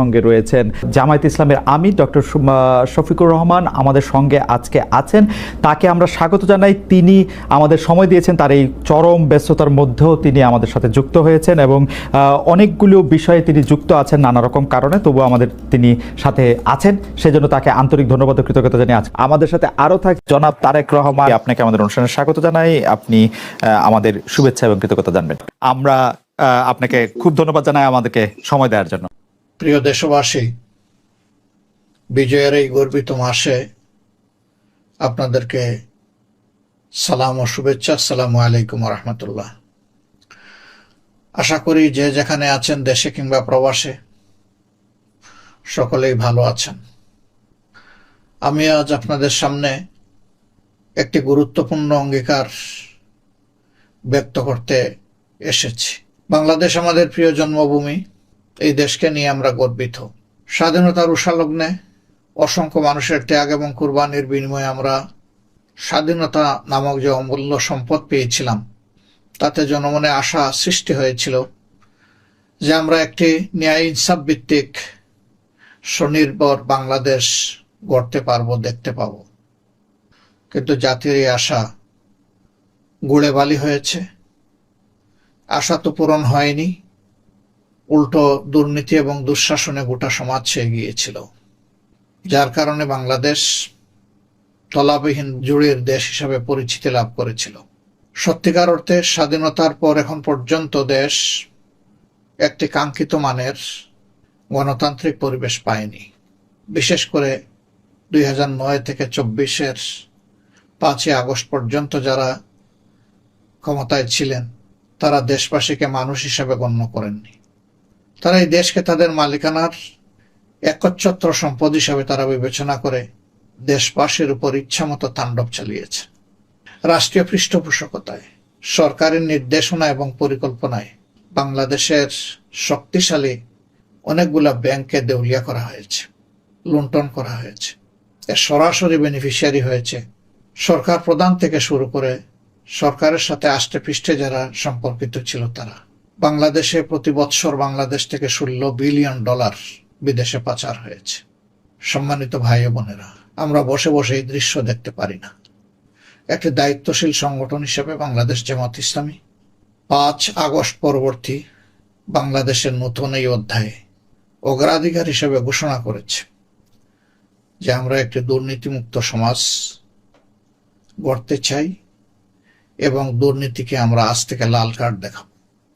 সঙ্গে রয়েছেন জামায়াত ইসলামের আমির ডক্টর শফিকুর রহমান আমাদের সঙ্গে আজকে আছেন। তাকে আমরা স্বাগত জানাই। তিনি আমাদের সময় দিয়েছেন, তার এই চরম ব্যস্ততার মধ্যেও তিনি আমাদের সাথে যুক্ত হয়েছেন এবং অনেকগুলো বিষয়ে তিনি যুক্ত আছেন নানা রকম কারণে, তবুও আমাদের তিনি সাথে আছেন, সেজন্য তাকে আন্তরিক ধন্যবাদ ও কৃতজ্ঞতা জানিয়ে আছেন। আমাদের সাথে আরও থাক জনাব তারেক রহমান, আপনাকে আমাদের অনুষ্ঠানে স্বাগত জানাই। আপনি আমাদের শুভেচ্ছা এবং কৃতজ্ঞতা জানবেন। আমরা আপনাকে খুব ধন্যবাদ জানাই আমাদেরকে সময় দেওয়ার জন্য। প্রিয় দেশবাসী, বিজয়ের এই গর্বিত মাসে আপনাদেরকে সালাম ও শুভেচ্ছা। আসসালামু আলাইকুম রহমতুল্লাহ। আশা করি যে যেখানে আছেন, দেশে কিংবা প্রবাসে, সকলেই ভালো আছেন। আমি আজ আপনাদের সামনে একটি গুরুত্বপূর্ণ অঙ্গীকার ব্যক্ত করতে এসেছি। বাংলাদেশ আমাদের প্রিয় জন্মভূমি। এই দেশকে নিয়ে আমরা গর্বিত। স্বাধীনতার উষালগ্নে অসংখ্য মানুষের ত্যাগ এবং কুরবানির বিনিময়ে আমরা স্বাধীনতা নামক যে অমূল্য সম্পদ পেয়েছিলাম, তাতে জনমনে আশা সৃষ্টি হয়েছিল যে আমরা একটি ন্যায় ইনসাফ ভিত্তিক স্বনির্ভর বাংলাদেশ গড়তে পারবো, দেখতে পাব। কিন্তু জাতির এই আশা গুড়ে বালি হয়েছে। আশা তো পূরণ হয়নি, উল্টো দুর্নীতি এবং দুঃশাসনে গোটা সমাজ ছেয়ে গিয়েছিল, যার কারণে বাংলাদেশ তলাবিহীন জুড়ির দেশ হিসাবে পরিচিতি লাভ করেছিল। সত্যিকার অর্থে স্বাধীনতার পর এখন পর্যন্ত দেশ একটি কাঙ্ক্ষিত মানের গণতান্ত্রিক পরিবেশ পায়নি। বিশেষ করে 2009 থেকে 24-এর 5ই আগস্ট পর্যন্ত যারা ক্ষমতায় ছিলেন, তারা দেশবাসীকে মানুষ হিসাবে গণ্য করেননি। তারা এই দেশকে তাদের মালিকানার একচ্ছত্র সম্পদ হিসাবে তারা বিবেচনা করে দেশবাসীর উপর ইচ্ছামতো তাণ্ডব চালিয়েছে। রাষ্ট্রীয় পৃষ্ঠপোষকতায়, সরকারের নির্দেশনা এবং পরিকল্পনায় বাংলাদেশের শক্তিশালী অনেকগুলা ব্যাংককে দেউলিয়া করা হয়েছে, লুণ্ঠন করা হয়েছে। এর সরাসরি বেনিফিশিয়ারি হয়েছে সরকার প্রধান থেকে শুরু করে সরকারের সাথে আষ্টে পৃষ্ঠে যারা সম্পর্কিত ছিল তারা। বাংলাদেশে প্রতি বৎসর বাংলাদেশ থেকে $16 বিলিয়ন বিদেশে পাচার হয়েছে। সম্মানিত ভাই ও বোনেরা, আমরা বসে বসে এই দৃশ্য দেখতে পারি না। একটি দায়িত্বশীল সংগঠন হিসেবে বাংলাদেশ জামাত ইসলামী 5 আগস্ট পরবর্তী বাংলাদেশের নতুন এই অধ্যায়ে অগ্রাধিকার হিসেবে ঘোষণা করেছে যে আমরা একটি দুর্নীতিমুক্ত সমাজ গড়তে চাই এবং দুর্নীতিকে আমরা আজ থেকে লাল কার্ড দেখাবো।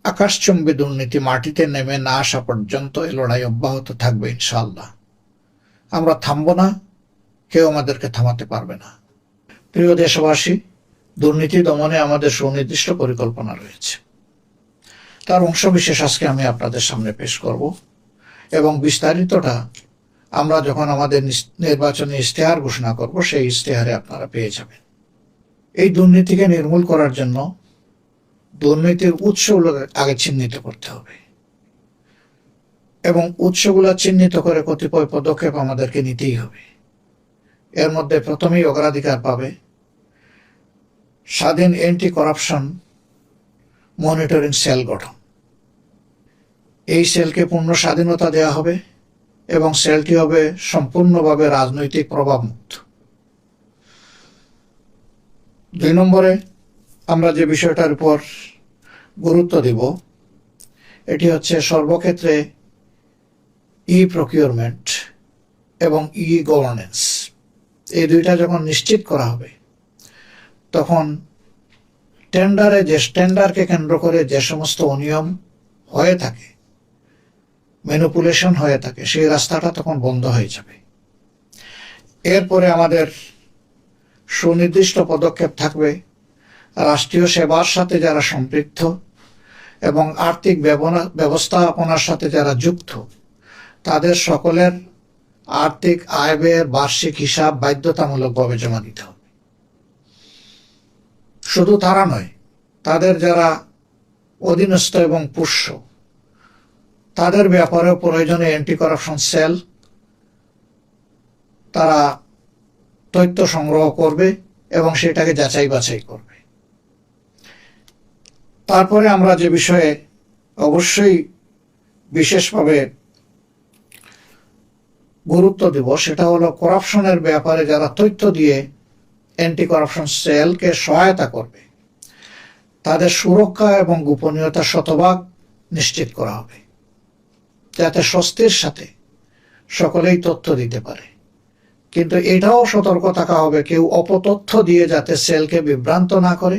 আকাশচুম্বী দুর্নীতি মাটিতে নেমে না আসা পর্যন্ত এই লড়াই অব্যাহত থাকবে ইনশাআল্লাহ। আমরা থামবো না, কেউ আমাদেরকে থামাতে পারবে না। প্রিয় দেশবাসী, দুর্নীতি দমনে আমাদের সুনির্দিষ্ট পরিকল্পনা রয়েছে। তার অংশবিশেষ আজকে আমি আপনাদের সামনে পেশ করব এবং বিস্তারিতটা আমরা যখন আমাদের নির্বাচনী ইশতেহার ঘোষণা করব, সেই ইশতেহারে আপনারা পেয়ে যাবেন। এই দুর্নীতিকে নির্মূল করার জন্য দুর্নীতির উৎসগুলো আগে চিহ্নিত করতে হবে এবং উৎসগুলো চিহ্নিত করে কতিপয় পদক্ষেপ আমাদেরকে নিতেই হবে। এর মধ্যে প্রথমেই অগ্রাধিকার পাবে স্বাধীন অ্যান্টি করাপশন মনিটরিং সেল গঠন। এই সেলকে পূর্ণ স্বাধীনতা দেওয়া হবে এবং সেলটি হবে সম্পূর্ণভাবে রাজনৈতিক প্রভাবমুক্ত। 2 নম্বরে আমরা যে বিষয়টার উপর গুরুত্ব দিব, এটি হচ্ছে সর্বক্ষেত্রে প্রকিউরমেন্ট এবং গভর্নেন্স। এই দুইটা যখন নিশ্চিত করা হবে, তখন টেন্ডারকে কেন্দ্র করে যে সমস্ত অনিয়ম হয়ে থাকে, ম্যানিপুলেশন হয়ে থাকে, সেই রাস্তাটা তখন বন্ধ হয়ে যাবে। এরপরে আমাদের সুনির্দিষ্ট পদক্ষেপ থাকবে রাষ্ট্রীয় সেবার সাথে যারা সম্পৃক্ত এবং আর্থিক ব্যবস্থাপনার সাথে যারা যুক্ত, তাদের সকলের আর্থিক আয় ব্যয়ের বার্ষিক হিসাব বাধ্যতামূলকভাবে জমা দিতে হবে। শুধু তারা নয়, তাদের যারা অধীনস্থ এবং পোষ্য, তাদের ব্যাপারেও প্রয়োজনে অ্যান্টি করাপশন সেল তারা তথ্য সংগ্রহ করবে এবং সেটাকে যাচাই বাছাই করবে। তারপরে আমরা যে বিষয়ে অবশ্যই বিশেষভাবে গুরুত্ব দিব সেটা হলো করাপশনের ব্যাপারে যারা তথ্য দিয়ে অ্যান্টি করাপশন সেলকে সহায়তা করবে তাদের সুরক্ষা এবং গোপনীয়তা শতভাগ নিশ্চিত করা হবে, যাতে স্বস্তির সাথে সকলেই তথ্য দিতে পারে। কিন্তু এটাও সতর্ক থাকা হবে কেউ অপতথ্য দিয়ে যাতে সেলকে বিভ্রান্ত না করে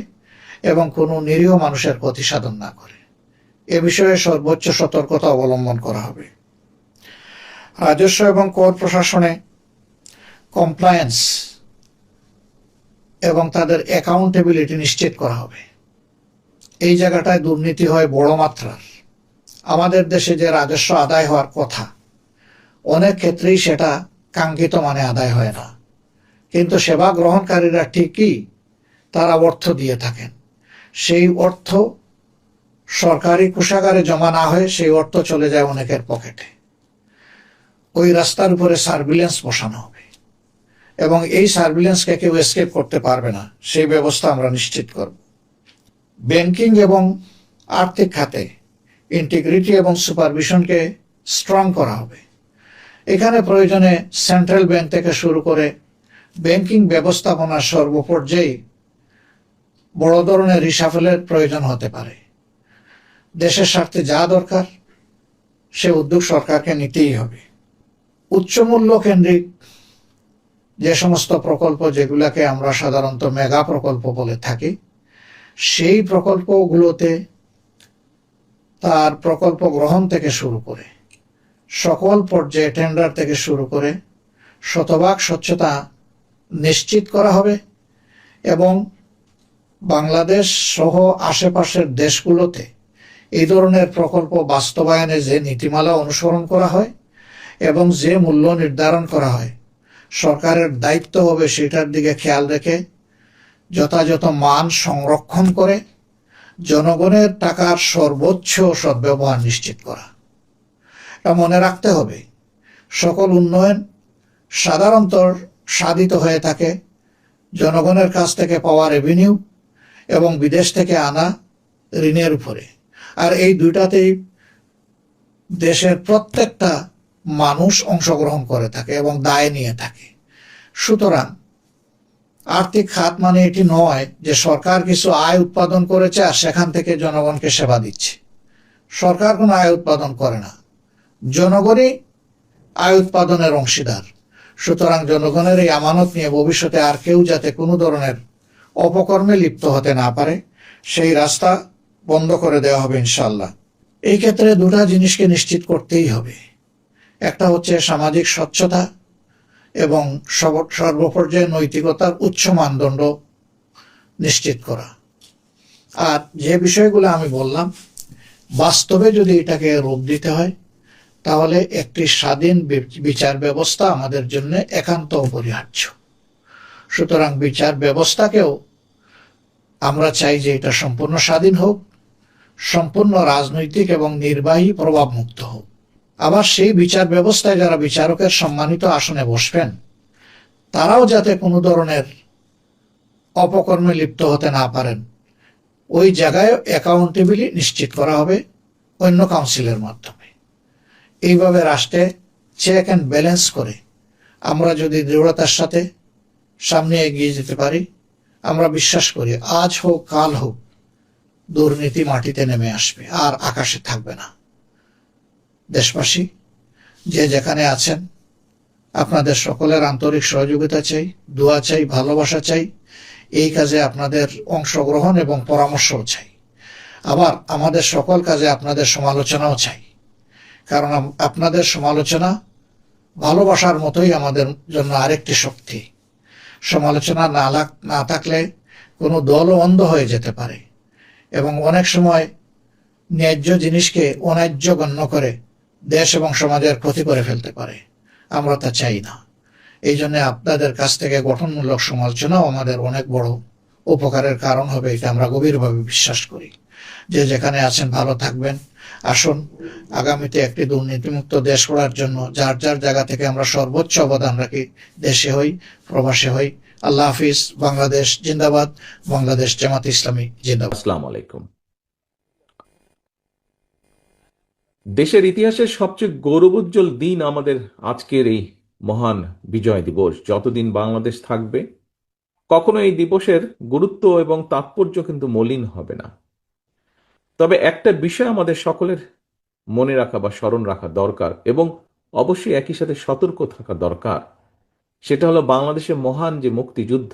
এবং কোনো নিরীহ মানুষের ক্ষতি সাধন না করে। এ বিষয়ে সর্বোচ্চ সতর্কতা অবলম্বন করা হবে। রাজস্ব এবং কর প্রশাসনে কমপ্লায়েন্স এবং তাদের অ্যাকাউন্টেবিলিটি নিশ্চিত করা হবে। এই জায়গাটায় দুর্নীতি হয় বড় মাত্রার। আমাদের দেশে যে রাজস্ব আদায় হওয়ার কথা অনেক ক্ষেত্রেই সেটা কাঙ্ক্ষিত মানে আদায় হয় না, কিন্তু সেবা গ্রহণকারীরা ঠিকই তারা অর্থ দিয়ে থাকেন। সেই অর্থ সরকারি কোষাগারে জমা না হয়ে সেই অর্থ চলে যায় অনেকের পকেটে। ওই রাস্তার উপরে সার্ভিলেন্স বসানো হবে এবং এই সার্ভিলেন্সকে কেউ এসকেপ করতে পারবে না, সেই ব্যবস্থা আমরা নিশ্চিত করব। ব্যাংকিং এবং আর্থিক খাতে ইন্টিগ্রিটি এবং সুপারভিশনকে স্ট্রং করা হবে। এখানে প্রয়োজনে সেন্ট্রাল ব্যাংক থেকে শুরু করে ব্যাংকিং ব্যবস্থাপনার সর্বপর্যায়ে বড় ধরনের রিসাফেলের প্রয়োজন হতে পারে। দেশের স্বার্থে যা দরকার সে উদ্যোগ সরকারকে নিতেই হবে। উচ্চমূল্য কেন্দ্রিক যে সমস্ত প্রকল্প যেগুলাকে আমরা সাধারণত মেগা প্রকল্প বলে থাকি, সেই প্রকল্পগুলোতে তার প্রকল্প গ্রহণ থেকে শুরু করে সকল পর্যায়ে টেন্ডার থেকে শুরু করে শতভাগ স্বচ্ছতা নিশ্চিত করা হবে এবং বাংলাদেশ সহ আশেপাশের দেশগুলোতে এই ধরনের প্রকল্প বাস্তবায়নে যে নীতিমালা অনুসরণ করা হয় এবং যে মূল্য নির্ধারণ করা হয়, সরকারের দায়িত্ব হবে সেটার দিকে খেয়াল রেখে যথাযথ মান সংরক্ষণ করে জনগণের টাকার সর্বোচ্চ সদ্ব্যবহার নিশ্চিত করা। এটা মনে রাখতে হবে, সকল উন্নয়ন সাধারণত সাধিত হয়ে থাকে জনগণের কাছ থেকে পাওয়া রেভিনিউ এবং বিদেশ থেকে আনা ঋণের উপরে, আর এই দুইটাতেই দেশের প্রত্যেকটা মানুষ অংশগ্রহণ করে থাকে এবং দায় নিয়ে থাকে। সুতরাং আর্থিক খাত মানে এটি নয় যে সরকার কিছু আয় উৎপাদন করেছে আর সেখান থেকে জনগণকে সেবা দিচ্ছে। সরকার কোনো আয় উৎপাদন করে না, জনগণই আয় উৎপাদনের অংশীদার। সুতরাং জনগণের এই আমানত নিয়ে ভবিষ্যতে আর কেউ যাতে কোনো ধরনের অপকর্মে লিপ্ত হতে না পারে সেই রাস্তা বন্ধ করে দেওয়া হবে ইনশাল্লাহ। এই ক্ষেত্রে দুটা জিনিসকে নিশ্চিত করতেই হবে। একটা হচ্ছে সামাজিক স্বচ্ছতা এবং সর্বপর্যায়ে নৈতিকতার উচ্চ মানদণ্ড নিশ্চিত করা। আর যে বিষয়গুলো আমি বললাম বাস্তবে যদি এটাকে রূপ দিতে হয় তাহলে একটি স্বাধীন বিচার ব্যবস্থা আমাদের জন্য একান্ত অপরিহার্য। সুতরাং বিচার ব্যবস্থাকেও আমরা চাই যে এটা সম্পূর্ণ স্বাধীন হোক, সম্পূর্ণ রাজনৈতিক এবং নির্বাহী প্রভাব মুক্ত হোক। আবার সেই বিচার ব্যবস্থায় যারা বিচারকের সম্মানিত আসনে বসবেন তারাও যাতে কোনো ধরনের অপকর্মে লিপ্ত হতে না পারেন, ওই জায়গায় অ্যাকাউন্টেবিলিটি নিশ্চিত করা হবে অন্য কাউন্সিলের মাধ্যমে। এইভাবে রাষ্ট্রে চেক অ্যান্ড ব্যালেন্স করে আমরা যদি দৃঢ়তার সাথে সামনে এগিয়ে যেতে পারি, আমরা বিশ্বাস করি আজ হোক কাল হোক দুর্নীতি মাটিতে নেমে আসবে আর আকাশে থাকবে না। দেশবাসী যে যেখানে আছেন আপনাদের সকলের আন্তরিক সহযোগিতা চাই, দোয়া চাই, ভালোবাসা চাই। এই কাজে আপনাদের অংশগ্রহণ এবং পরামর্শও চাই। আবার আমাদের সকল কাজে আপনাদের সমালোচনাও চাই, কারণ আপনাদের সমালোচনা ভালোবাসার মতোই আমাদের জন্য আরেকটি শক্তি। সমালোচনা না থাকলে কোনো দলও অন্ধ হয়ে যেতে পারে এবং অনেক সময় ন্যায্য জিনিসকে অন্যায্য গণ্য করে দেশ এবং সমাজের ক্ষতি করে ফেলতে পারে। আমরা তা চাই না। এই জন্য আপনাদের কাছ থেকে গঠনমূলক সমালোচনাও আমাদের অনেক বড় উপকারের কারণ হবে, এটা আমরা গভীরভাবে বিশ্বাস করি। যে যেখানে আছেন ভালো থাকবেন। আসুন আগামীতে একটি দুর্নীতিমুক্ত দেশ গড়ার জন্য যার যার জায়গা থেকে আমরা সর্বোচ্চ অবদান রাখি, দেশে হই প্রবাসে হই। আল্লাহ হাফিজ। বাংলাদেশ জিন্দাবাদ। বাংলাদেশ জামাত ইসলামী জিন্দাবাদ। আসসালামু আলাইকুম। দেশের ইতিহাসের সবচেয়ে গৌরবোজ্জ্বল দিন আমাদের আজকের এই মহান বিজয় দিবস। যতদিন বাংলাদেশ থাকবে কখনো এই দিবসের গুরুত্ব এবং তাৎপর্য কিন্তু মলিন হবে না। তবে একটা বিষয় আমাদের সকলের মনে রাখা বা স্মরণ রাখা দরকার, এবং অবশ্যই একই সাথে সতর্ক থাকা দরকার। সেটা হলো বাংলাদেশের মহান যে মুক্তিযুদ্ধ,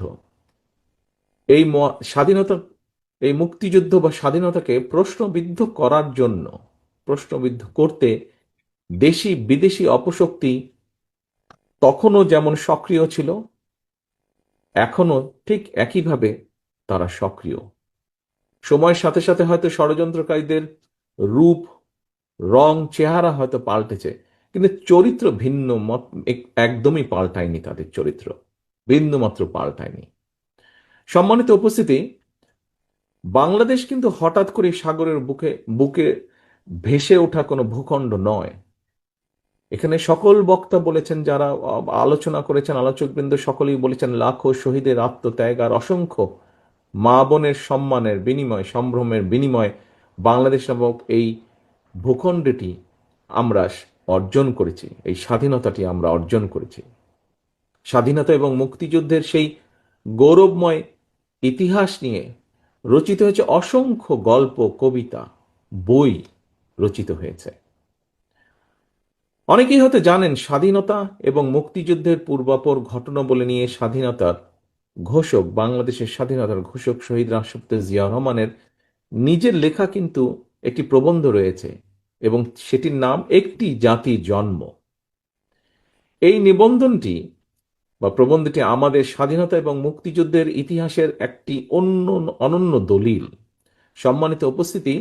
এই স্বাধীনতা, এই মুক্তিযুদ্ধ বা স্বাধীনতাকে প্রশ্নবিদ্ধ করার জন্য, প্রশ্নবিদ্ধ করতে দেশি বিদেশি অপশক্তি তখনও যেমন সক্রিয় ছিল, এখনো ঠিক একইভাবে তারা সক্রিয়। সময়ের সাথে সাথে হয়তো ষড়যন্ত্রকারীদের রূপ, রং, চেহারা হয়তো পাল্টেছে, কিন্তু চরিত্র ভিন্ন একদমই পাল্টায়নি। তাদের চরিত্র বিন্দুমাত্র পাল্টায়নি। সম্মানিত উপস্থিতি, বাংলাদেশ কিন্তু হঠাৎ করে সাগরের বুকে বুকে ভেসে ওঠা কোনো ভূখণ্ড নয়। এখানে সকল বক্তা বলেছেন, যারা আলোচনা করেছেন, আলোচকবৃন্দ সকলেই বলেছেন, লাখো শহীদের আত্মত্যাগ আর অসংখ্য মা বোনের সম্মানের বিনিময়, সম্ভ্রমের বিনিময় বাংলাদেশ নামক এই ভূখণ্ডটি আমরা অর্জন করেছি, এই স্বাধীনতাটি আমরা অর্জন করেছি। স্বাধীনতা এবং মুক্তিযুদ্ধের সেই গৌরবময় ইতিহাস নিয়ে রচিত হয়েছে অসংখ্য গল্প, কবিতা, বই রচিত হয়েছে। অনেকেই হয়তো জানেন, স্বাধীনতা এবং মুক্তিযুদ্ধের পূর্বাপর ঘটনা বলে নিয়ে স্বাধীনতার ঘোষক, বাংলাদেশের স্বাধীনতার ঘোষক শহীদ রাষ্ট্রপতি জিয়া রহমানের নিজের লেখা কিন্তু একটি প্রবন্ধ রয়েছে, এবং সেটির নাম একটি জাতির জন্ম। এই নিবন্ধনটি বা প্রবন্ধটি আমাদের স্বাধীনতা এবং মুক্তিযুদ্ধের ইতিহাসের একটি অনন্য দলিল। সম্মানিত উপস্থিতি,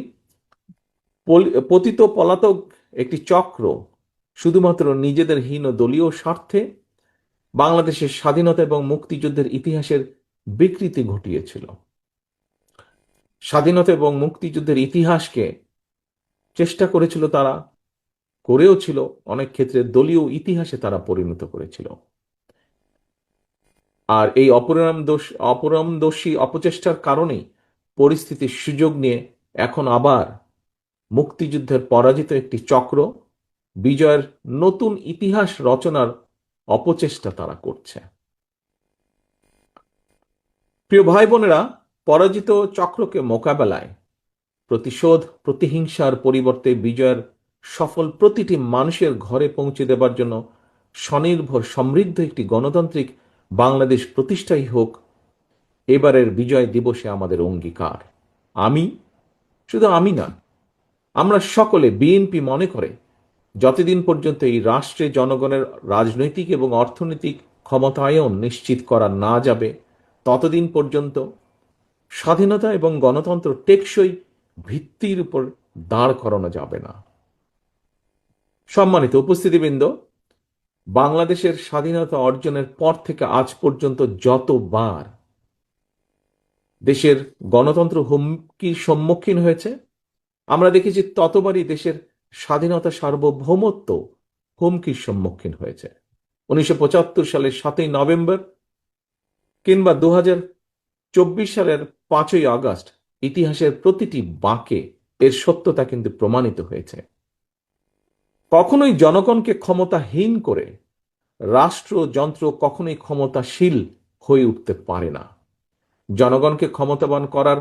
পতিত পলাতক একটি চক্র শুধুমাত্র নিজেদের হীন দলীয় স্বার্থে বাংলাদেশের স্বাধীনতা এবং মুক্তিযুদ্ধের ইতিহাসের বিকৃতি ঘটিয়েছিল। স্বাধীনতা এবং মুক্তিযুদ্ধের ইতিহাসকে চেষ্টা করেছিল তারা, করেও ছিল, অনেক ক্ষেত্রে দলীয় ইতিহাসে তারা পরিণত করেছিল। আর এই অপরামদর্শী অপচেষ্টার কারণেই পরিস্থিতির সুযোগ নিয়ে এখন আবার মুক্তিযুদ্ধের পরাজিত একটি চক্র বিজয়ের নতুন ইতিহাস রচনার অপচেষ্টা তারা করছে। প্রিয় ভাই বোনেরা, পরাজিত চক্রকে মোকাবেলায় প্রতিশোধ, প্রতিহিংসার পরিবর্তে বিজয়ের সফল প্রতিটি মানুষের ঘরে পৌঁছে দেবার জন্য স্বনির্ভর সমৃদ্ধ একটি গণতান্ত্রিক বাংলাদেশ প্রতিষ্ঠাই হোক এবারের বিজয় দিবসে আমাদের অঙ্গীকার। শুধু আমি না, আমরা সকলে, বিএনপি মনে করে, যতদিন পর্যন্ত এই রাষ্ট্রে জনগণের রাজনৈতিক এবং অর্থনৈতিক ক্ষমতায়ন নিশ্চিত করা না যাবে, ততদিন পর্যন্ত স্বাধীনতা এবং গণতন্ত্র টেকসই ভিত্তির উপর দাঁড় করানো যাবে না। সম্মানিত উপস্থিতিবৃন্দ, বাংলাদেশের স্বাধীনতা অর্জনের পর থেকে আজ পর্যন্ত যতবার দেশের গণতন্ত্র হুমকির সম্মুখীন হয়েছে, আমরা দেখেছি ততবারই দেশের স্বাধীনতা, সার্বভৌমত্ব হুমকির সম্মুখীন হয়েছে। 1975 সালের 7ই নভেম্বর কিংবা 2024 সালের 5ই আগস্ট, ইতিহাসের প্রতিটি বাঁকে এর সত্যতা কিন্তু প্রমাণিত হয়েছে। কখনোই জনগণকে ক্ষমতাহীন করে রাষ্ট্রযন্ত্র কখনোই ক্ষমতাশীল হয়ে উঠতে পারে না। জনগণকে ক্ষমতাবান করার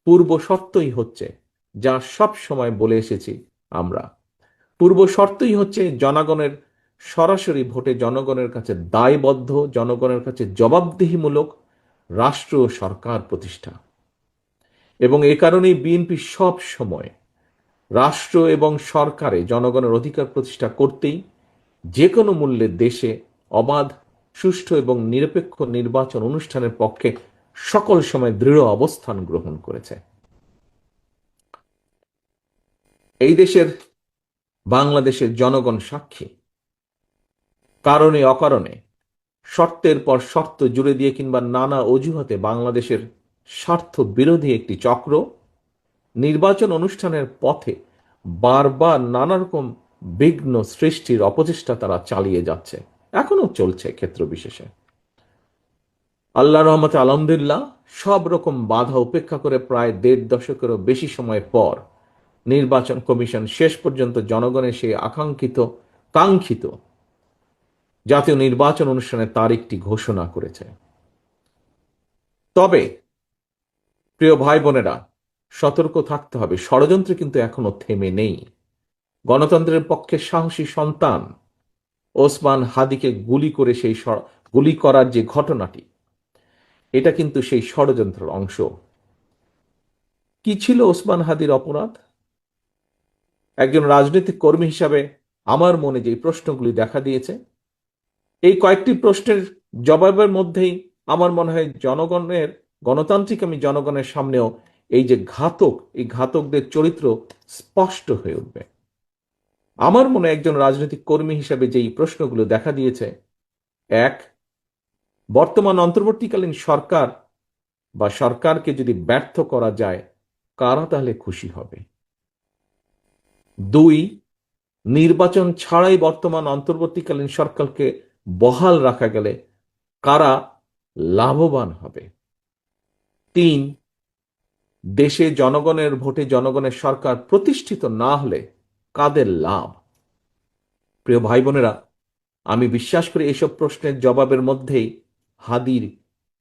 পূর্ব শর্তই হচ্ছে, যা সব সময় বলে এসেছি আমরা, পূর্ব শর্তই হচ্ছে জনগণের সরাসরি ভোটে জনগণের কাছে দায়বদ্ধ, জনগণের কাছে জবাবদিহিমূলক রাষ্ট্র ও সরকার প্রতিষ্ঠা। এবং এ কারণেই বিএনপি সব সময় রাষ্ট্র এবং সরকারে জনগণের অধিকার প্রতিষ্ঠা করতেই যে কোনো মূল্যে দেশে অবাধ, সুষ্ঠু এবং নিরপেক্ষ নির্বাচন অনুষ্ঠানের পক্ষে সকল সময় দৃঢ় অবস্থান গ্রহণ করেছে। এই দেশের, বাংলাদেশের জনগণ সাক্ষী, কারণে অকারণে, শর্তের পর শর্ত জুড়ে দিয়ে কিংবা নানা অজুহাতে বাংলাদেশের স্বার্থ বিরোধী একটি চক্র নির্বাচন অনুষ্ঠানের পথে বারবার নানা রকম বিঘ্ন সৃষ্টির অপচেষ্টা তারা চালিয়ে যাচ্ছে, এখনো চলছে ক্ষেত্র বিশেষে। আল্লাহ রহমতে আলহামদুলিল্লাহ সব রকম বাধা উপেক্ষা করে প্রায় 1.5 দশকেরও বেশি সময় পর নির্বাচন কমিশন শেষ পর্যন্ত জনগণের সেই কাঙ্ক্ষিত জাতীয় নির্বাচন অনুষ্ঠানের তারিখটি ঘোষণা করেছে। তবে প্রিয় ভাই বোনেরা, সতর্ক থাকতে হবে, ষড়যন্ত্র কিন্তু এখনো থেমে নেই। গণতন্ত্রের পক্ষে সাহসী সন্তান ওসমান হাদিকে গুলি করার যে ঘটনাটি, এটা কিন্তু সেই ষড়যন্ত্রের অংশ। কি ছিল ওসমান হাদির অপরাধ? একজন রাজনৈতিক কর্মী হিসাবে আমার মনে যে প্রশ্নগুলি দেখা দিয়েছে, এই কয়েকটি প্রশ্নের জবাবের মধ্যেই আমার মনে হয় গণতান্ত্রিক জনগণের সামনেও এই যে এই ঘাতকদের চরিত্র স্পষ্ট হয়ে উঠবে। আমার মনে একজন রাজনৈতিক কর্মী হিসাবে যেই প্রশ্নগুলো দেখা দিয়েছে, এক, বর্তমান অন্তর্বর্তীকালীন সরকার বা সরকারকে যদি ব্যর্থ করা যায়, কারা তাহলে খুশি হবে? দুই, নির্বাচন ছাড়াই বর্তমান অন্তর্বর্তীকালীন সরকারকে বহাল রাখা গেলে কারা লাভবান হবে? তিন, দেশে জনগণের ভোটে জনগণের সরকার প্রতিষ্ঠিত না হলে কাদের লাভ? প্রিয় ভাই বোনেরা, আমি বিশ্বাস করি এইসব প্রশ্নের জবাবের মধ্যেই হাদির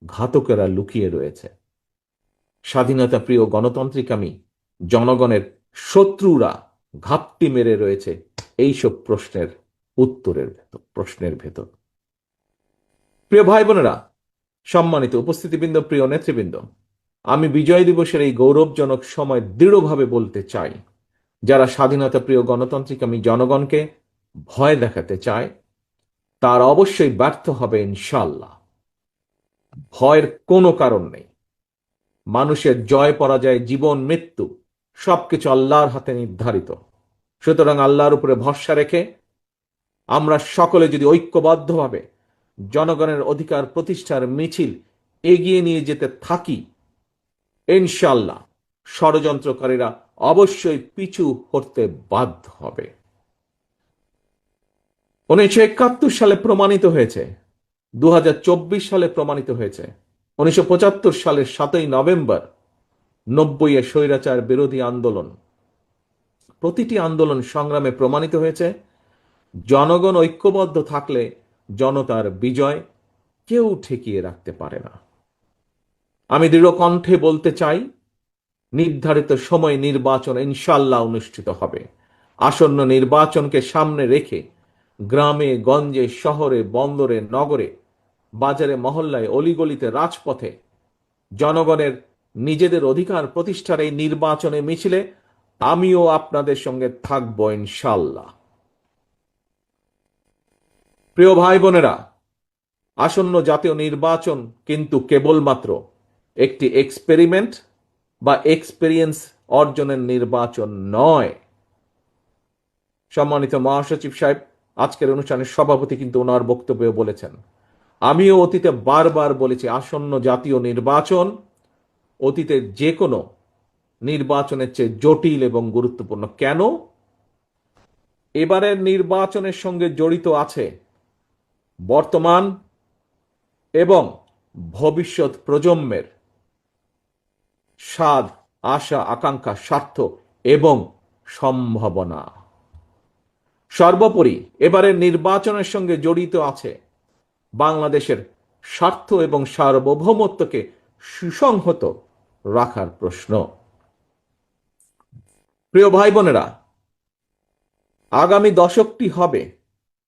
ঘাতকেরা লুকিয়ে রয়েছে। স্বাধীনতা প্রিয় গণতান্ত্রিকামী জনগণের শত্রুরা ঘাপটি মেরে রয়েছে এইসব প্রশ্নের ভেতর। প্রিয় ভাই বোনেরা, সম্মানিত উপস্থিতিবৃন্দ, প্রিয় নেতৃবৃন্দ, আমি বিজয় দিবসের এই গৌরবজনক সময় দৃঢ়ভাবে বলতে চাই, যারা স্বাধীনতা প্রিয় গণতান্ত্রিকামী জনগণকে ভয় দেখাতে চায়, তার অবশ্যই ব্যর্থ হবে ইনশাল্লাহ। ভয়ের কোনো কারণ নেই। মানুষের জয় পরাজয়, জীবন মৃত্যু সবকিছু আল্লাহর হাতে নির্ধারিত। সুতরাং আল্লাহর উপরে ভরসা রেখে আমরা সকলে যদি ঐক্যবদ্ধভাবে জনগণের অধিকার প্রতিষ্ঠার মিছিল এগিয়ে নিয়ে যেতে থাকি, ইনশাল্লাহ ষড়যন্ত্রকারীরা অবশ্যই পিছু হটতে বাধ্য হবে। 1971 সালে প্রমাণিত হয়েছে, 2024 সালে প্রমাণিত হয়েছে, 1975 সালের 7ই নভেম্বর 90-এ স্বৈরাচার বিরোধী আন্দোলন, প্রতিটি আন্দোলন সংগ্রামে প্রমাণিত হয়েছে, জনগণ ঐক্যবদ্ধ থাকলে জনতার বিজয় কেউ ঠেকিয়ে রাখতে পারে না। আমি দৃঢ় কণ্ঠে বলতে চাই, নির্ধারিত সময় নির্বাচন ইনশাল্লাহ অনুষ্ঠিত হবে। আসন্ন নির্বাচনকে সামনে রেখে গ্রামে গঞ্জে, শহরে বন্দরে, নগরে, বাজারে, মহল্লায়, অলিগলিতে, রাজপথে জনগণের নিজেদের অধিকার প্রতিষ্ঠার এই নির্বাচনে মিছিলে আমিও আপনাদের সঙ্গে থাকব ইনশাল্লাহ। প্রিয় ভাই বোনেরা, আসন্ন জাতীয় নির্বাচন কিন্তু কেবলমাত্র একটি এক্সপেরিমেন্ট বা এক্সপেরিয়েন্স অর্জনের নির্বাচন নয়। সম্মানিত মহাসচিব সাহেব আজকের অনুষ্ঠানের সভাপতি কিন্তু ওনার বক্তব্যে বলেছেন, আমিও অতীতে বারবার বলেছি, আসন্ন জাতীয় নির্বাচন অতীতের যে কোনো নির্বাচনের চেয়ে জটিল এবং গুরুত্বপূর্ণ। কেন? এবারের নির্বাচনের সঙ্গে জড়িত আছে বর্তমান এবং ভবিষ্যৎ প্রজন্মের স্বাদ, আশা, আকাঙ্ক্ষা, স্বার্থ এবং সম্ভাবনা। সর্বোপরি এবারের নির্বাচনের সঙ্গে জড়িত আছে বাংলাদেশের স্বার্থ এবং সার্বভৌমত্বকে সুসংহত রাখার প্রশ্ন। প্রিয় ভাই বোনেরা, আগামী দশকটি হবে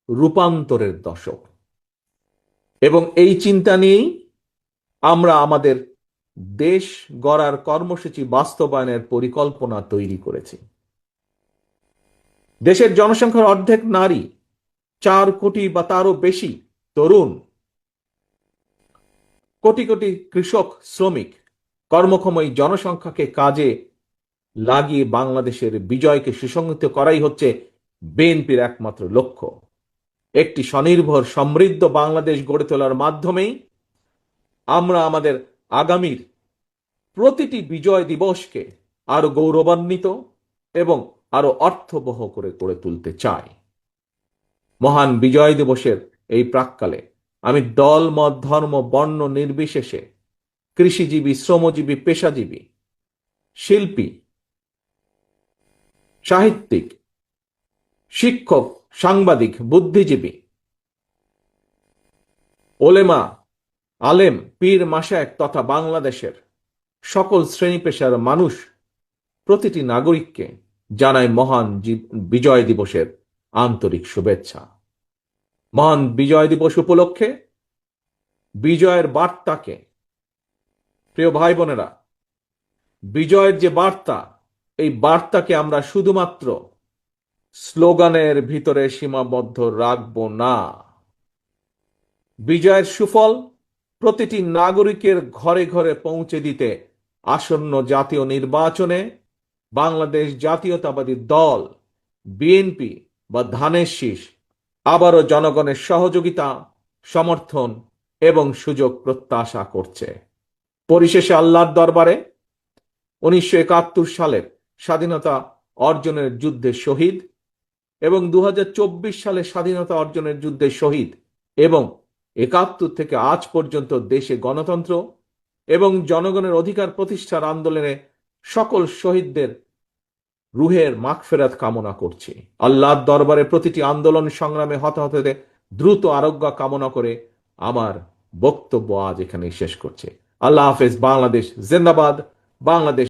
রূপান্তরের দশক এবং এই চিন্তা নিয়েই আমরা আমাদের দেশ গড়ার কর্মসূচি বাস্তবায়নের পরিকল্পনা তৈরি করেছি। দেশের জনসংখ্যার অর্ধেক নারী, 4 কোটি বা তারও বেশি তরুণ, কোটি কোটি কৃষক, শ্রমিক, কর্মক্ষম এই জনসংখ্যাকে কাজে লাগিয়ে বাংলাদেশের বিজয়কে সুসংহত করাই হচ্ছে বিএনপির একমাত্র লক্ষ্য। একটি স্বনির্ভর সমৃদ্ধ বাংলাদেশ গড়ে তোলার মাধ্যমেই আমরা আমাদের আগামীর প্রতিটি বিজয় দিবসকে আরো গৌরবান্বিত এবং আরো অর্থবহ করে গড়ে তুলতে চাই। মহান বিজয় দিবসের এই প্রাক্কালে আমি দল, মত, ধর্ম, বর্ণ নির্বিশেষে কৃষিজীবী, শ্রমজীবী, পেশাজীবী, শিল্পী, সাহিত্যিক, শিক্ষক, সাংবাদিক, বুদ্ধিজীবী, ওলেমা, আলেম, পীর, মাশায়েখ তথা বাংলাদেশের সকল শ্রেণী পেশার মানুষ, প্রতিটি নাগরিককে জানায় মহান বিজয় দিবসের আন্তরিক শুভেচ্ছা। মহান বিজয় দিবস উপলক্ষে বিজয়ের বার্তাকে, প্রিয় ভাই বোনেরা, বিজয়ের যে বার্তা, এই বার্তাকে আমরা শুধুমাত্র স্লোগানের ভিতরে সীমাবদ্ধ রাখব না। বিজয়ের সুফল প্রতিটি নাগরিকের ঘরে ঘরে পৌঁছে দিতে আসন্ন জাতীয় নির্বাচনে বাংলাদেশ জাতীয়তাবাদী দল বিএনপি বা ধানের শীষ আবারও জনগণের সহযোগিতা, সমর্থন এবং সুযোগ প্রত্যাশা করছে। পরিশেষে আল্লাহর দরবারে 1971 সালের স্বাধীনতা অর্জনের যুদ্ধে শহীদ এবং 2024 সালে স্বাধীনতা অর্জনের যুদ্ধে শহীদ এবং 71 থেকে আজ পর্যন্ত দেশে গণতন্ত্র এবং জনগণের অধিকার প্রতিষ্ঠার আন্দোলনে সকল শহীদদের রুহের মাগফিরাত কামনা করছি। আল্লাহর দরবারে প্রতিটি আন্দোলন সংগ্রামে হতাহতদের দ্রুত আরোগ্য কামনা করে আমার বক্তব্য আজ এখানে শেষ করছি। আল্লাহ হাফেজ। বাংলাদেশ জিন্দাবাদ। বাংলাদেশ